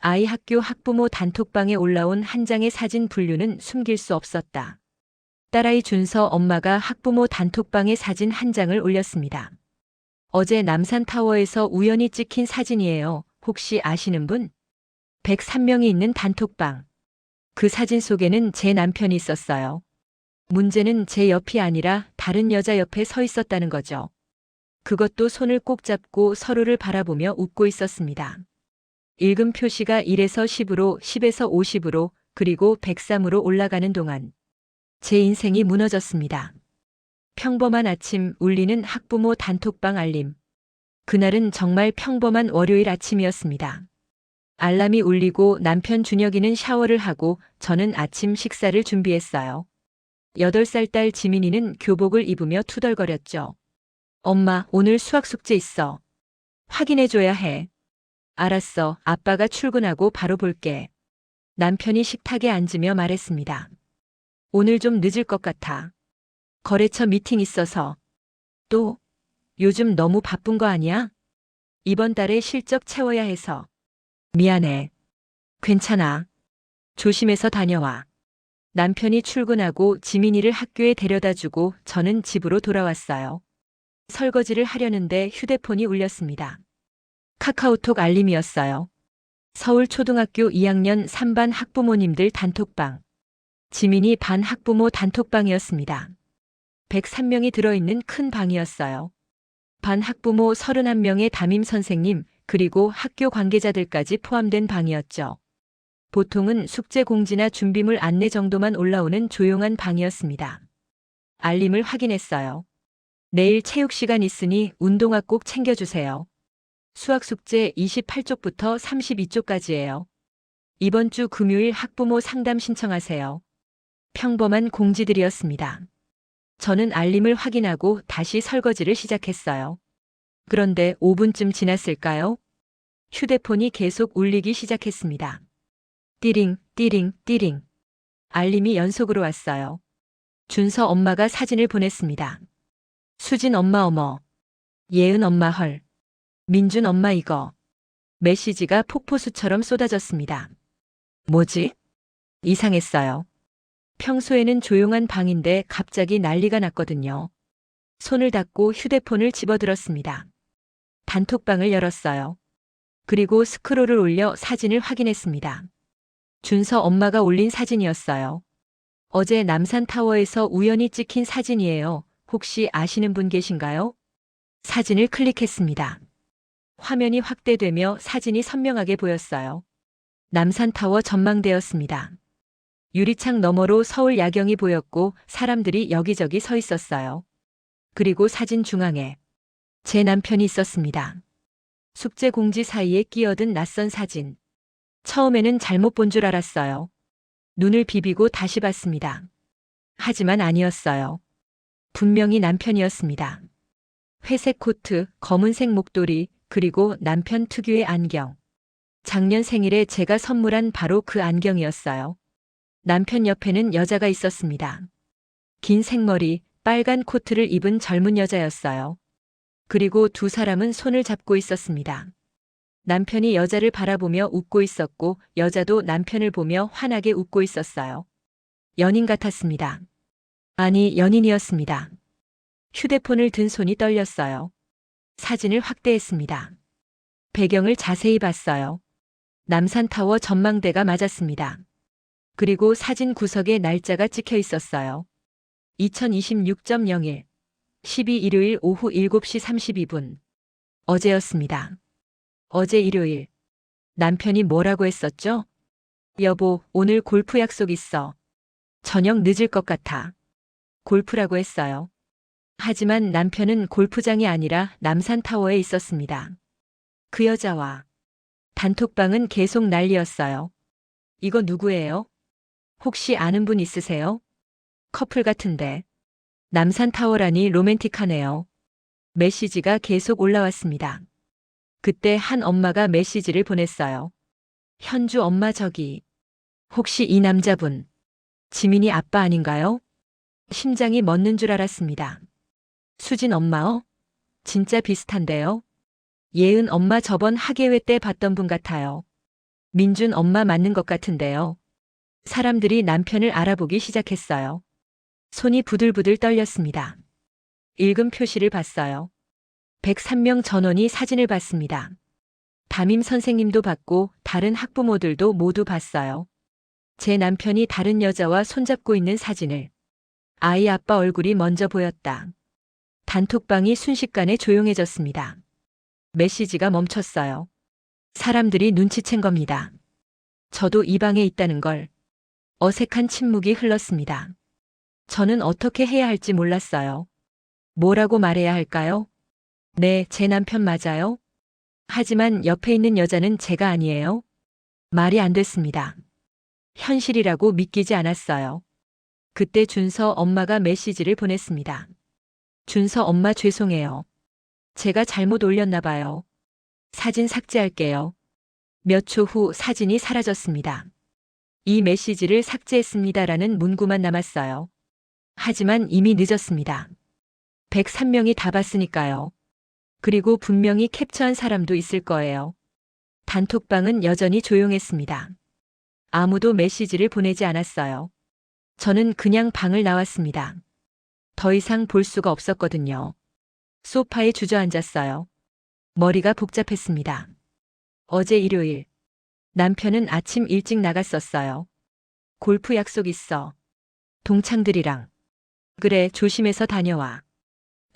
아이 학교 학부모 단톡방에 올라온 한 장의 사진 분류는 숨길 수 없었다. 딸아이 준서 엄마가 학부모 단톡방에 사진 한 장을 올렸습니다. 어제 남산타워에서 우연히 찍힌 사진이에요. 혹시 아시는 분? 103명이 있는 단톡방. 그 사진 속에는 제 남편이 있었어요. 문제는 제 옆이 아니라 다른 여자 옆에 서 있었다는 거죠. 그것도 손을 꼭 잡고 서로를 바라보며 웃고 있었습니다. 읽음 표시가 1에서 10으로, 10에서 50으로, 그리고 103으로 올라가는 동안 제 인생이 무너졌습니다. 평범한 아침 울리는 학부모 단톡방 알림. 그날은 정말 평범한 월요일 아침이었습니다. 알람이 울리고 남편 준혁이는 샤워를 하고 저는 아침 식사를 준비했어요. 8살 딸 지민이는 교복을 입으며 투덜거렸죠. 엄마, 오늘 수학 숙제 있어. 확인해줘야 해. 알았어, 아빠가 출근하고 바로 볼게. 남편이 식탁에 앉으며 말했습니다. 오늘 좀 늦을 것 같아. 거래처 미팅 있어서. 또, 요즘 너무 바쁜 거 아니야? 이번 달에 실적 채워야 해서. 미안해. 괜찮아. 조심해서 다녀와. 남편이 출근하고 지민이를 학교에 데려다 주고 저는 집으로 돌아왔어요. 설거지를 하려는데 휴대폰이 울렸습니다. 카카오톡 알림이었어요. 서울초등학교 2학년 3반 학부모님들 단톡방. 지민이 반 학부모 단톡방이었습니다. 103명이 들어있는 큰 방이었어요. 반 학부모 31명의 담임 선생님, 그리고 학교 관계자들까지 포함된 방이었죠. 보통은 숙제 공지나 준비물 안내 정도만 올라오는 조용한 방이었습니다. 알림을 확인했어요. 내일 체육 시간 있으니 운동화 꼭 챙겨주세요. 수학 숙제 28쪽부터 32쪽까지예요. 이번 주 금요일 학부모 상담 신청하세요. 평범한 공지들이었습니다. 저는 알림을 확인하고 다시 설거지를 시작했어요. 그런데 5분쯤 지났을까요? 휴대폰이 계속 울리기 시작했습니다. 띠링, 띠링, 띠링. 알림이 연속으로 왔어요. 준서 엄마가 사진을 보냈습니다. 수진 엄마 어머. 예은 엄마 헐. 민준 엄마 이거. 메시지가 폭포수처럼 쏟아졌습니다. 뭐지? 이상했어요. 평소에는 조용한 방인데 갑자기 난리가 났거든요. 손을 닦고 휴대폰을 집어들었습니다. 단톡방을 열었어요. 그리고 스크롤을 올려 사진을 확인했습니다. 준서 엄마가 올린 사진이었어요. 어제 남산타워에서 우연히 찍힌 사진이에요. 혹시 아시는 분 계신가요? 사진을 클릭했습니다. 화면이 확대되며 사진이 선명하게 보였어요. 남산타워 전망대였습니다. 유리창 너머로 서울 야경이 보였고 사람들이 여기저기 서 있었어요. 그리고 사진 중앙에 제 남편이 있었습니다. 숙제 공지 사이에 끼어든 낯선 사진. 처음에는 잘못 본 줄 알았어요. 눈을 비비고 다시 봤습니다. 하지만 아니었어요. 분명히 남편이었습니다. 회색 코트, 검은색 목도리, 그리고 남편 특유의 안경. 작년 생일에 제가 선물한 바로 그 안경이었어요. 남편 옆에는 여자가 있었습니다. 긴 생머리, 빨간 코트를 입은 젊은 여자였어요. 그리고 두 사람은 손을 잡고 있었습니다. 남편이 여자를 바라보며 웃고 있었고 여자도 남편을 보며 환하게 웃고 있었어요. 연인 같았습니다. 아니, 연인이었습니다. 휴대폰을 든 손이 떨렸어요. 사진을 확대했습니다. 배경을 자세히 봤어요. 남산타워 전망대가 맞았습니다. 그리고 사진 구석에 날짜가 찍혀 있었어요. 2026.01 12 일요일 오후 7시 32분. 어제였습니다. 어제 일요일. 남편이 뭐라고 했었죠? 여보, 오늘 골프 약속 있어. 저녁 늦을 것 같아. 골프라고 했어요. 하지만 남편은 골프장이 아니라 남산타워에 있었습니다. 그 여자와 단톡방은 계속 난리였어요. 이거 누구예요? 혹시 아는 분 있으세요? 커플 같은데. 남산타워라니 로맨틱하네요. 메시지가 계속 올라왔습니다. 그때 한 엄마가 메시지를 보냈어요. 현주 엄마 저기. 혹시 이 남자분 지민이 아빠 아닌가요? 심장이 멎는 줄 알았습니다. 수진 엄마요? 진짜 비슷한데요? 예은 엄마 저번 학예회 때 봤던 분 같아요. 민준 엄마 맞는 것 같은데요. 사람들이 남편을 알아보기 시작했어요. 손이 부들부들 떨렸습니다. 읽음 표시를 봤어요. 103명 전원이 사진을 봤습니다. 담임 선생님도 봤고 다른 학부모들도 모두 봤어요. 제 남편이 다른 여자와 손잡고 있는 사진을. 아이 아빠 얼굴이 먼저 보였다. 단톡방이 순식간에 조용해졌습니다. 메시지가 멈췄어요. 사람들이 눈치챈 겁니다. 저도 이 방에 있다는 걸. 어색한 침묵이 흘렀습니다. 저는 어떻게 해야 할지 몰랐어요. 뭐라고 말해야 할까요? 네, 제 남편 맞아요. 하지만 옆에 있는 여자는 제가 아니에요. 말이 안 됐습니다. 현실이라고 믿기지 않았어요. 그때 준서 엄마가 메시지를 보냈습니다. 준서 엄마 죄송해요. 제가 잘못 올렸나 봐요. 사진 삭제할게요. 몇 초 후 사진이 사라졌습니다. 이 메시지를 삭제했습니다라는 문구만 남았어요. 하지만 이미 늦었습니다. 103명이 다 봤으니까요. 그리고 분명히 캡처한 사람도 있을 거예요. 단톡방은 여전히 조용했습니다. 아무도 메시지를 보내지 않았어요. 저는 그냥 방을 나왔습니다. 더 이상 볼 수가 없었거든요. 소파에 주저앉았어요. 머리가 복잡했습니다. 어제 일요일. 남편은 아침 일찍 나갔었어요. 골프 약속 있어. 동창들이랑. 그래, 조심해서 다녀와.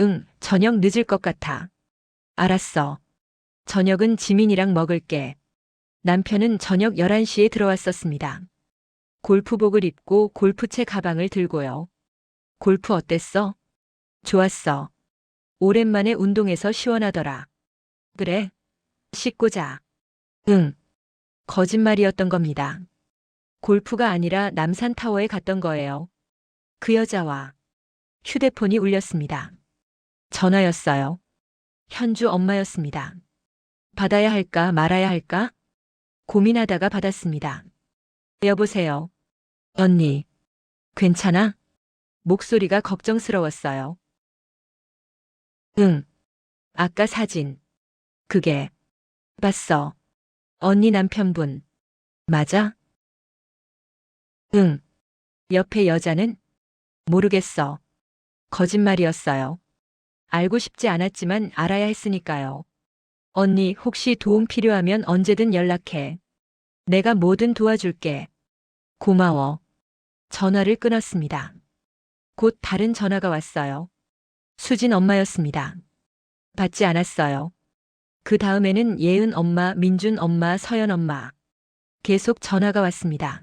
응, 저녁 늦을 것 같아. 알았어. 저녁은 지민이랑 먹을게. 남편은 저녁 11시에 들어왔었습니다. 골프복을 입고 골프채 가방을 들고요. 골프 어땠어? 좋았어. 오랜만에 운동해서 시원하더라. 그래? 씻고 자. 응. 거짓말이었던 겁니다. 골프가 아니라 남산타워에 갔던 거예요. 그 여자와. 휴대폰이 울렸습니다. 전화였어요. 현주 엄마였습니다. 받아야 할까 말아야 할까? 고민하다가 받았습니다. 여보세요. 언니. 괜찮아? 목소리가 걱정스러웠어요. 응. 아까 사진. 그게. 봤어. 언니 남편분. 맞아? 응. 옆에 여자는? 모르겠어. 거짓말이었어요. 알고 싶지 않았지만 알아야 했으니까요. 언니 혹시 도움 필요하면 언제든 연락해. 내가 뭐든 도와줄게. 고마워. 전화를 끊었습니다. 곧 다른 전화가 왔어요. 수진 엄마였습니다. 받지 않았어요. 그 다음에는 예은 엄마, 민준 엄마, 서연 엄마. 계속 전화가 왔습니다.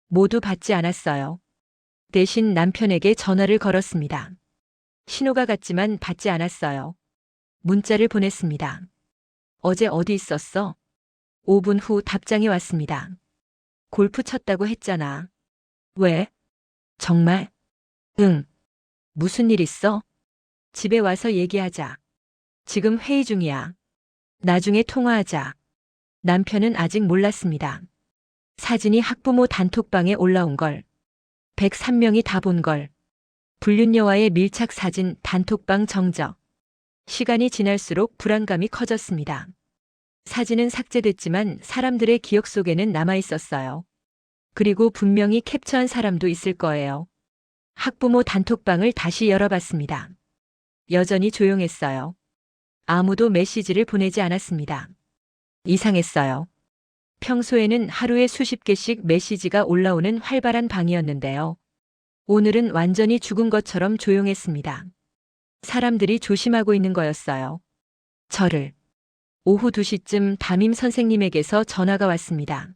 모두 받지 않았어요. 대신 남편에게 전화를 걸었습니다. 신호가 갔지만 받지 않았어요. 문자를 보냈습니다. 어제 어디 있었어? 5분 후 답장이 왔습니다. 골프 쳤다고 했잖아. 왜? 정말? 응. 무슨 일 있어? 집에 와서 얘기하자. 지금 회의 중이야. 나중에 통화하자. 남편은 아직 몰랐습니다. 사진이 학부모 단톡방에 올라온 걸. 103명이 다 본 걸. 불륜녀와의 밀착 사진 단톡방 정적. 시간이 지날수록 불안감이 커졌습니다. 사진은 삭제됐지만 사람들의 기억 속에는 남아 있었어요. 그리고 분명히 캡처한 사람도 있을 거예요. 학부모 단톡방을 다시 열어봤습니다. 여전히 조용했어요. 아무도 메시지를 보내지 않았습니다. 이상했어요. 평소에는 하루에 수십 개씩 메시지가 올라오는 활발한 방이었는데요. 오늘은 완전히 죽은 것처럼 조용했습니다. 사람들이 조심하고 있는 거였어요. 저를. 오후 2시쯤 담임 선생님에게서 전화가 왔습니다.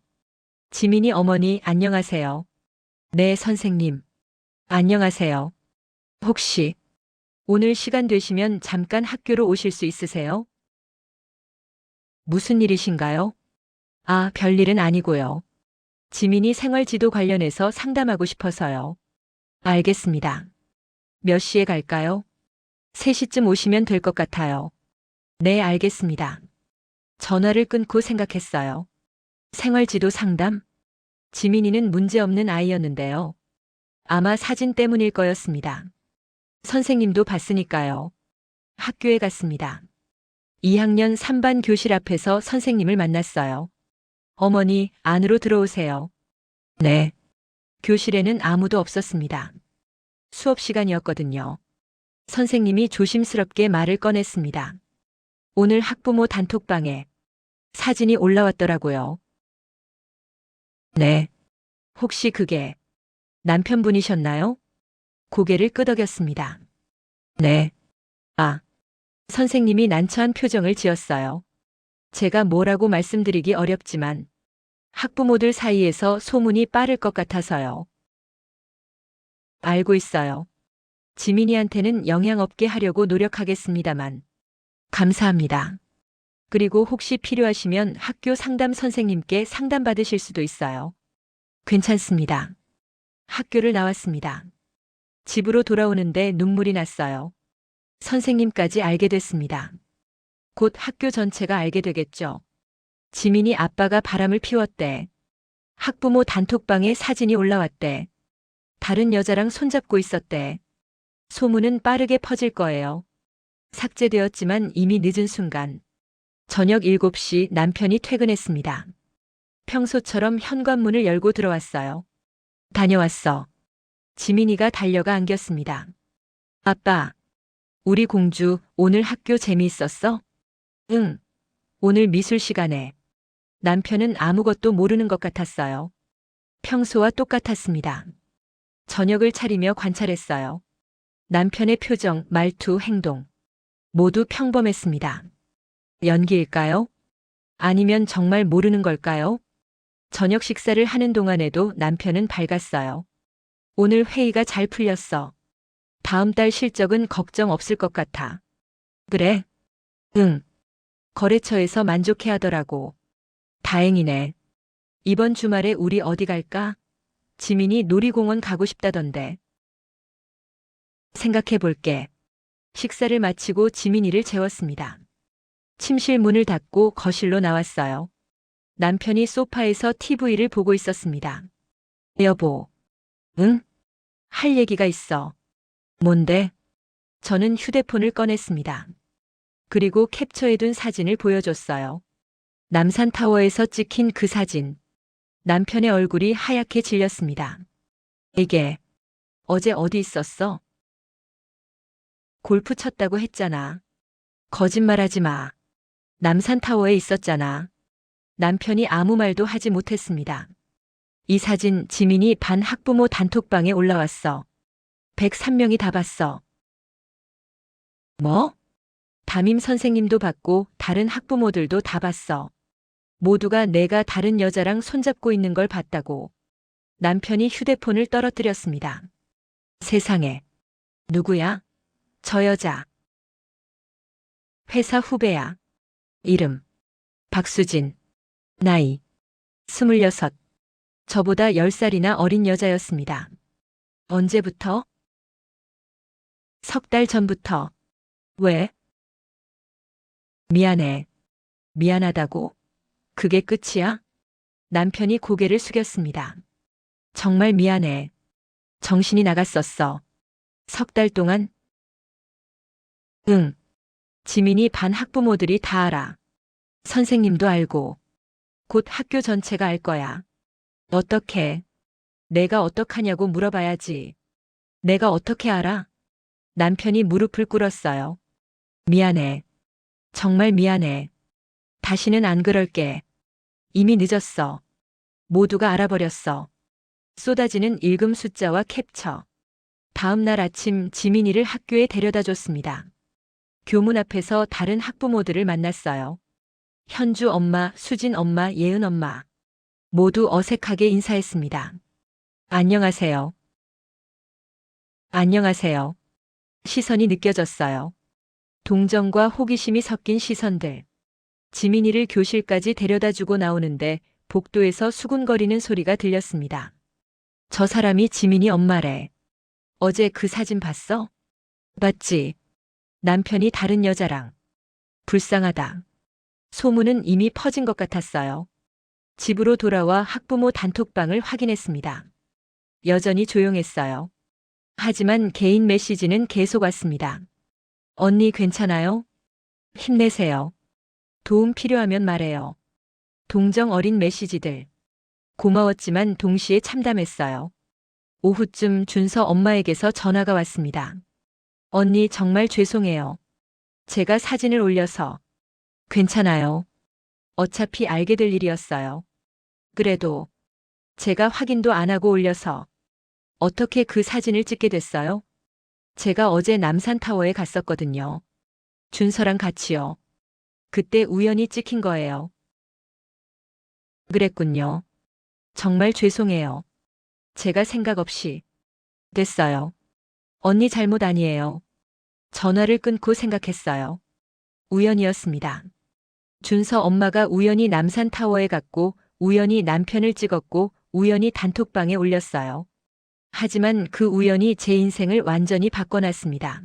지민이 어머니 안녕하세요. 네, 선생님. 안녕하세요. 혹시 오늘 시간 되시면 잠깐 학교로 오실 수 있으세요? 무슨 일이신가요? 아, 별일은 아니고요. 지민이 생활지도 관련해서 상담하고 싶어서요. 알겠습니다. 몇 시에 갈까요? 3시쯤 오시면 될 것 같아요. 네, 알겠습니다. 전화를 끊고 생각했어요. 생활지도 상담? 지민이는 문제없는 아이였는데요. 아마 사진 때문일 거였습니다. 선생님도 봤으니까요. 학교에 갔습니다. 2학년 3반 교실 앞에서 선생님을 만났어요. 어머니, 안으로 들어오세요. 네. 교실에는 아무도 없었습니다. 수업 시간이었거든요. 선생님이 조심스럽게 말을 꺼냈습니다. 오늘 학부모 단톡방에 사진이 올라왔더라고요. 네. 혹시 그게 남편분이셨나요? 고개를 끄덕였습니다. 네. 아, 선생님이 난처한 표정을 지었어요. 제가 뭐라고 말씀드리기 어렵지만 학부모들 사이에서 소문이 빠를 것 같아서요. 알고 있어요. 지민이한테는 영향 없게 하려고 노력하겠습니다만. 감사합니다. 그리고 혹시 필요하시면 학교 상담 선생님께 상담받으실 수도 있어요. 괜찮습니다. 학교를 나왔습니다. 집으로 돌아오는데 눈물이 났어요. 선생님까지 알게 됐습니다. 곧 학교 전체가 알게 되겠죠. 지민이 아빠가 바람을 피웠대. 학부모 단톡방에 사진이 올라왔대. 다른 여자랑 손잡고 있었대. 소문은 빠르게 퍼질 거예요. 삭제되었지만 이미 늦은 순간. 저녁 7시 남편이 퇴근했습니다. 평소처럼 현관문을 열고 들어왔어요. 다녀왔어. 지민이가 달려가 안겼습니다. 아빠, 우리 공주 오늘 학교 재미있었어? 응. 오늘 미술 시간에. 남편은 아무것도 모르는 것 같았어요. 평소와 똑같았습니다. 저녁을 차리며 관찰했어요. 남편의 표정, 말투, 행동. 모두 평범했습니다. 연기일까요? 아니면 정말 모르는 걸까요? 저녁 식사를 하는 동안에도 남편은 밝았어요. 오늘 회의가 잘 풀렸어. 다음 달 실적은 걱정 없을 것 같아. 그래? 응. 거래처에서 만족해 하더라고. 다행이네. 이번 주말에 우리 어디 갈까? 지민이 놀이공원 가고 싶다던데. 생각해 볼게. 식사를 마치고 지민이를 재웠습니다. 침실 문을 닫고 거실로 나왔어요. 남편이 소파에서 TV를 보고 있었습니다. 여보. 응? 할 얘기가 있어. 뭔데? 저는 휴대폰을 꺼냈습니다. 그리고 캡처해둔 사진을 보여줬어요. 남산타워에서 찍힌 그 사진. 남편의 얼굴이 하얗게 질렸습니다. 이게 어제 어디 있었어? 골프 쳤다고 했잖아. 거짓말하지 마. 남산타워에 있었잖아. 남편이 아무 말도 하지 못했습니다. 이 사진 지민이 반 학부모 단톡방에 올라왔어. 103명이 다 봤어. 뭐? 담임 선생님도 봤고 다른 학부모들도 다 봤어. 모두가 내가 다른 여자랑 손잡고 있는 걸 봤다고. 남편이 휴대폰을 떨어뜨렸습니다. 세상에. 누구야? 저 여자. 회사 후배야. 이름. 박수진. 나이. 26. 저보다 10살이나 어린 여자였습니다. 언제부터? 석 달 전부터. 왜? 미안해. 미안하다고? 그게 끝이야? 남편이 고개를 숙였습니다. 정말 미안해. 정신이 나갔었어. 석 달 동안? 응. 지민이 반 학부모들이 다 알아. 선생님도 알고. 곧 학교 전체가 알 거야. 어떻게? 내가 어떡하냐고 물어봐야지. 내가 어떻게 알아? 남편이 무릎을 꿇었어요. 미안해. 정말 미안해. 다시는 안 그럴게. 이미 늦었어. 모두가 알아버렸어. 쏟아지는 읽음 숫자와 캡처. 다음 날 아침 지민이를 학교에 데려다 줬습니다. 교문 앞에서 다른 학부모들을 만났어요. 현주 엄마, 수진 엄마, 예은 엄마. 모두 어색하게 인사했습니다. 안녕하세요. 안녕하세요. 시선이 느껴졌어요. 동정과 호기심이 섞인 시선들. 지민이를 교실까지 데려다 주고 나오는데 복도에서 수군거리는 소리가 들렸습니다. 저 사람이 지민이 엄마래. 어제 그 사진 봤어? 봤지. 남편이 다른 여자랑. 불쌍하다. 소문은 이미 퍼진 것 같았어요. 집으로 돌아와 학부모 단톡방을 확인했습니다. 여전히 조용했어요. 하지만 개인 메시지는 계속 왔습니다. 언니 괜찮아요? 힘내세요. 도움 필요하면 말해요. 동정 어린 메시지들. 고마웠지만 동시에 참담했어요. 오후쯤 준서 엄마에게서 전화가 왔습니다. 언니 정말 죄송해요. 제가 사진을 올려서. 괜찮아요. 어차피 알게 될 일이었어요. 그래도 제가 확인도 안 하고 올려서. 어떻게 그 사진을 찍게 됐어요? 제가 어제 남산타워에 갔었거든요. 준서랑 같이요. 그때 우연히 찍힌 거예요. 그랬군요. 정말 죄송해요. 제가 생각 없이. 됐어요. 언니 잘못 아니에요. 전화를 끊고 생각했어요. 우연이었습니다. 준서 엄마가 우연히 남산타워에 갔고, 우연히 남편을 찍었고, 우연히 단톡방에 올렸어요. 하지만 그 우연이 제 인생을 완전히 바꿔놨습니다.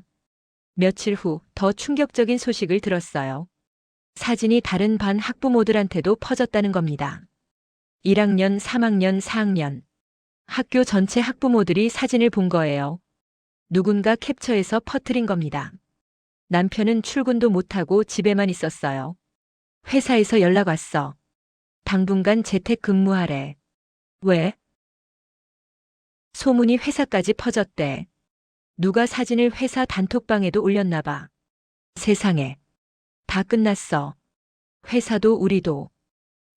며칠 후 더 충격적인 소식을 들었어요. 사진이 다른 반 학부모들한테도 퍼졌다는 겁니다. 1학년, 3학년, 4학년. 학교 전체 학부모들이 사진을 본 거예요. 누군가 캡처해서 퍼뜨린 겁니다. 남편은 출근도 못하고 집에만 있었어요. 회사에서 연락 왔어. 당분간 재택 근무하래. 왜? 소문이 회사까지 퍼졌대. 누가 사진을 회사 단톡방에도 올렸나 봐. 세상에. 다 끝났어. 회사도 우리도.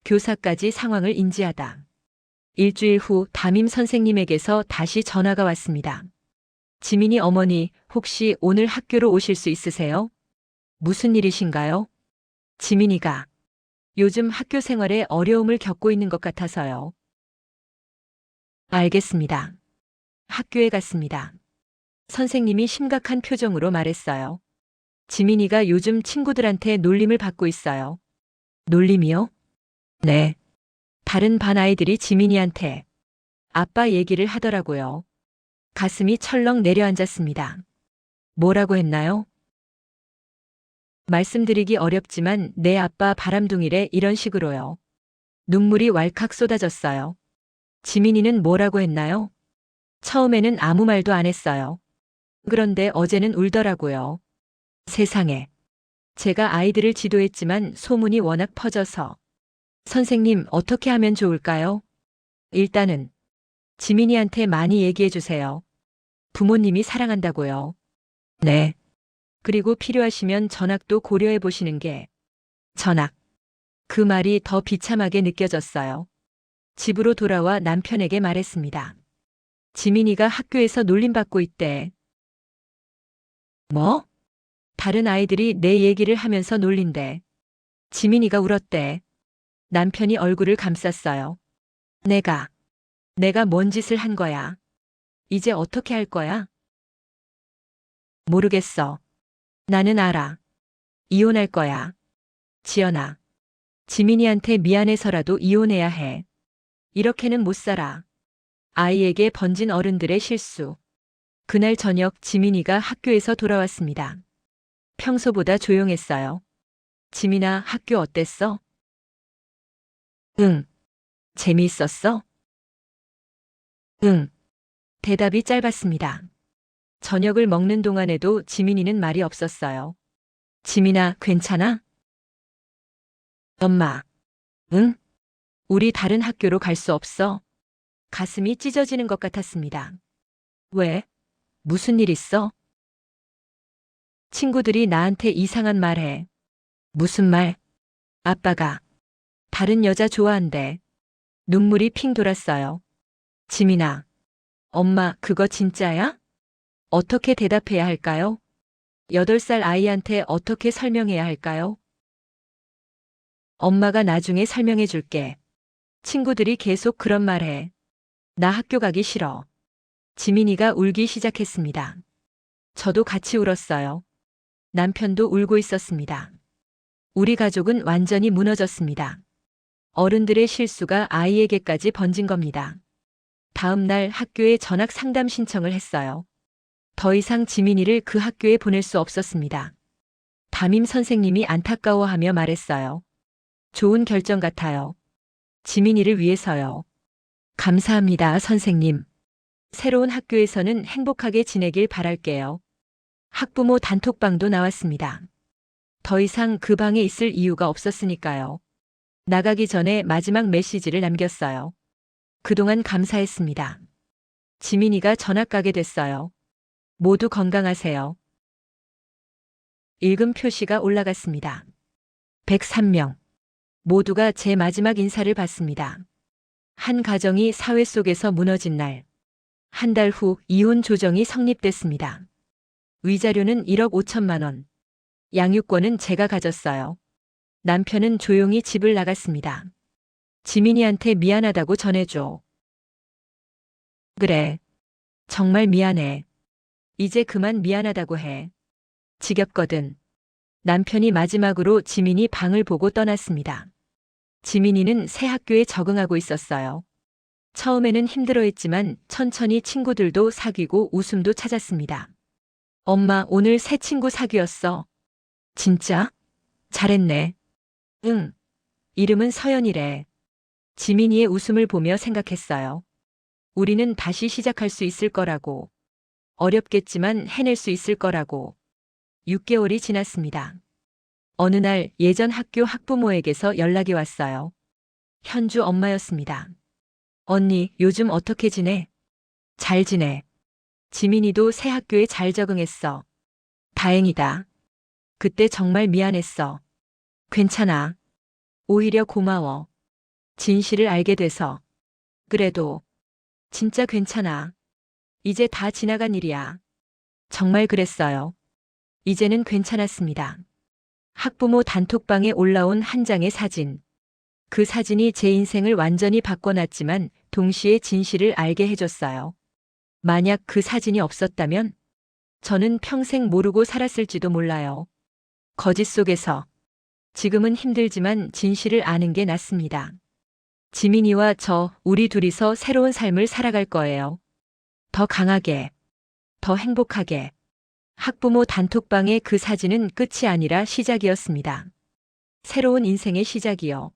교사까지 상황을 인지하다. 일주일 후 담임 선생님에게서 다시 전화가 왔습니다. 지민이 어머니, 혹시 오늘 학교로 오실 수 있으세요? 무슨 일이신가요? 지민이가 요즘 학교 생활에 어려움을 겪고 있는 것 같아서요. 알겠습니다. 학교에 갔습니다. 선생님이 심각한 표정으로 말했어요. 지민이가 요즘 친구들한테 놀림을 받고 있어요. 놀림이요? 네. 다른 반 아이들이 지민이한테 아빠 얘기를 하더라고요. 가슴이 철렁 내려앉았습니다. 뭐라고 했나요? 말씀드리기 어렵지만 내 아빠 바람둥이래 이런 식으로요. 눈물이 왈칵 쏟아졌어요. 지민이는 뭐라고 했나요? 처음에는 아무 말도 안 했어요. 그런데 어제는 울더라고요. 세상에. 제가 아이들을 지도했지만 소문이 워낙 퍼져서. 선생님, 어떻게 하면 좋을까요? 일단은 지민이한테 많이 얘기해 주세요. 부모님이 사랑한다고요. 네. 그리고 필요하시면 전학도 고려해 보시는 게. 전학. 그 말이 더 비참하게 느껴졌어요. 집으로 돌아와 남편에게 말했습니다. 지민이가 학교에서 놀림받고 있대. 뭐? 다른 아이들이 내 얘기를 하면서 놀린대. 지민이가 울었대. 남편이 얼굴을 감쌌어요. 내가 뭔 짓을 한 거야? 이제 어떻게 할 거야? 모르겠어. 나는 알아. 이혼할 거야. 지연아. 지민이한테 미안해서라도 이혼해야 해. 이렇게는 못 살아. 아이에게 번진 어른들의 실수. 그날 저녁 지민이가 학교에서 돌아왔습니다. 평소보다 조용했어요. 지민아, 학교 어땠어? 응. 재미있었어? 응. 대답이 짧았습니다. 저녁을 먹는 동안에도 지민이는 말이 없었어요. 지민아, 괜찮아? 엄마. 응? 우리 다른 학교로 갈 수 없어? 가슴이 찢어지는 것 같았습니다. 왜? 무슨 일 있어? 친구들이 나한테 이상한 말 해. 무슨 말? 아빠가 다른 여자 좋아한대. 눈물이 핑 돌았어요. 지민아. 엄마, 그거 진짜야? 어떻게 대답해야 할까요? 8살 아이한테 어떻게 설명해야 할까요? 엄마가 나중에 설명해 줄게. 친구들이 계속 그런 말 해. 나 학교 가기 싫어. 지민이가 울기 시작했습니다. 저도 같이 울었어요. 남편도 울고 있었습니다. 우리 가족은 완전히 무너졌습니다. 어른들의 실수가 아이에게까지 번진 겁니다. 다음 날 학교에 전학 상담 신청을 했어요. 더 이상 지민이를 그 학교에 보낼 수 없었습니다. 담임 선생님이 안타까워하며 말했어요. 좋은 결정 같아요. 지민이를 위해서요. 감사합니다, 선생님. 새로운 학교에서는 행복하게 지내길 바랄게요. 학부모 단톡방도 나왔습니다. 더 이상 그 방에 있을 이유가 없었으니까요. 나가기 전에 마지막 메시지를 남겼어요. 그동안 감사했습니다. 지민이가 전학 가게 됐어요. 모두 건강하세요. 읽음 표시가 올라갔습니다. 103명. 모두가 제 마지막 인사를 받습니다. 한 가정이 사회 속에서 무너진 날. 한 달 후 이혼 조정이 성립됐습니다. 위자료는 1억 5천만 원. 양육권은 제가 가졌어요. 남편은 조용히 집을 나갔습니다. 지민이한테 미안하다고 전해줘. 그래. 정말 미안해. 이제 그만 미안하다고 해. 지겹거든. 남편이 마지막으로 지민이 방을 보고 떠났습니다. 지민이는 새 학교에 적응하고 있었어요. 처음에는 힘들어했지만 천천히 친구들도 사귀고 웃음도 찾았습니다. 엄마, 오늘 새 친구 사귀었어. 진짜? 잘했네. 응. 이름은 서연이래. 지민이의 웃음을 보며 생각했어요. 우리는 다시 시작할 수 있을 거라고. 어렵겠지만 해낼 수 있을 거라고. 6개월이 지났습니다. 어느 날 예전 학교 학부모에게서 연락이 왔어요. 현주 엄마였습니다. 언니, 요즘 어떻게 지내? 잘 지내. 지민이도 새 학교에 잘 적응했어. 다행이다. 그때 정말 미안했어. 괜찮아. 오히려 고마워. 진실을 알게 돼서. 그래도 진짜 괜찮아. 이제 다 지나간 일이야. 정말 그랬어요. 이제는 괜찮았습니다. 학부모 단톡방에 올라온 한 장의 사진. 그 사진이 제 인생을 완전히 바꿔놨지만 동시에 진실을 알게 해줬어요. 만약 그 사진이 없었다면 저는 평생 모르고 살았을지도 몰라요. 거짓 속에서. 지금은 힘들지만 진실을 아는 게 낫습니다. 지민이와 저, 우리 둘이서 새로운 삶을 살아갈 거예요. 더 강하게, 더 행복하게. 학부모 단톡방의 그 사진은 끝이 아니라 시작이었습니다. 새로운 인생의 시작이요.